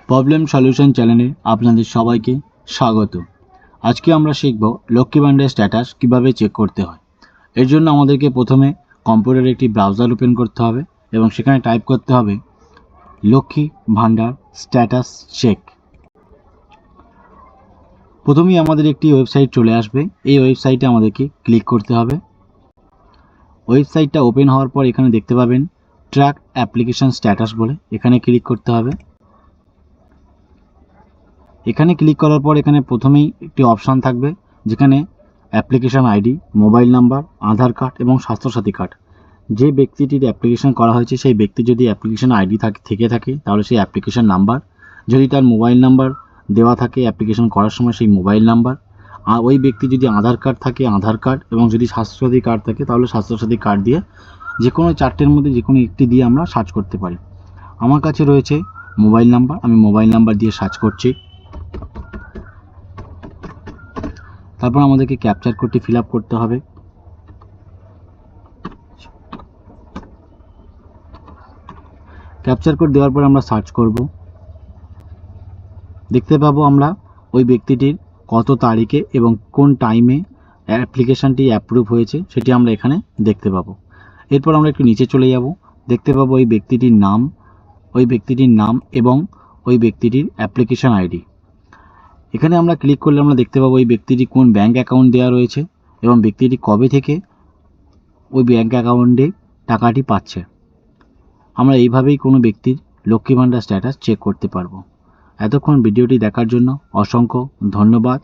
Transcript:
Problem solution চ্যানেলে আপনাদের সবাইকে স্বাগত। আজকে আমরা শিখব লক্ষ্মী ভান্ডার স্ট্যাটাস কিভাবে চেক করতে হয়। এর জন্য আমাদেরকে প্রথমে কম্পিউটারে একটি ব্রাউজার ওপেন করতে হবে এবং সেখানে টাইপ করতে হবে লক্ষ্মী ভান্ডার স্ট্যাটাস চেক। প্রথমেই আমাদের একটি ওয়েবসাইট চলে আসবে। এই ওয়েবসাইটে আমাদেরকে ক্লিক করতে হবে। ওয়েবসাইটটা ওপেন হওয়ার পর এখানে দেখতে পাবেন ট্র্যাক অ্যাপ্লিকেশন স্ট্যাটাস বলে, এখানে ক্লিক করতে হবে। এখানে ক্লিক করার পর এখানে প্রথমেই একটি অপশান থাকবে যেখানে অ্যাপ্লিকেশন আইডি, মোবাইল নাম্বার, আধার কার্ড এবং স্বাস্থ্যসাথী কার্ড। যে ব্যক্তিটির অ্যাপ্লিকেশন করা হয়েছে সেই ব্যক্তি যদি অ্যাপ্লিকেশন আইডি থেকে থাকে তাহলে সেই অ্যাপ্লিকেশন নাম্বার, যদি তার মোবাইল নাম্বার দেওয়া থাকে অ্যাপ্লিকেশন করার সময় সেই মোবাইল নাম্বার, আর ওই ব্যক্তি যদি আধার কার্ড থাকে আধার কার্ড এবং যদি স্বাস্থ্যসাথী কার্ড থাকে তাহলে স্বাস্থ্যসাথী কার্ড দিয়ে যে কোনো চারটের মধ্যে যে কোনো একটি দিয়ে আমরা সার্চ করতে পারি। আমার কাছে রয়েছে মোবাইল নাম্বার, আমি মোবাইল নাম্বার দিয়ে সার্চ করছি। তারপর আমাদেরকে ক্যাপচার কোডটি ফিল আপ করতে হবে। ক্যাপচার কোড দেওয়ার পর আমরা সার্চ করব। দেখতে পাবো আমরা ওই ব্যক্তিটির কত তারিখে এবং কোন টাইমে অ্যাপ্লিকেশনটি অ্যাপ্রুভ হয়েছে সেটি আমরা এখানে দেখতে পাবো। এরপর আমরা একটু নিচে চলে যাব। দেখতে পাবো ওই ব্যক্তিটির নাম এবং ওই ব্যক্তিটির অ্যাপ্লিকেশন আইডি। এখানে আমরা ক্লিক করলে আমরা দেখতে পাবো ওই ব্যক্তিটি কোন ব্যাঙ্ক অ্যাকাউন্ট দেওয়া রয়েছে এবং ব্যক্তিটি কবে থেকে ওই ব্যাঙ্ক অ্যাকাউন্টে টাকাটি পাচ্ছে। আমরা এইভাবেই কোনো ব্যক্তির লক্ষ্মী ভান্ডার স্ট্যাটাস চেক করতে পারবো। এতক্ষণ ভিডিওটি দেখার জন্য অসংখ্য ধন্যবাদ।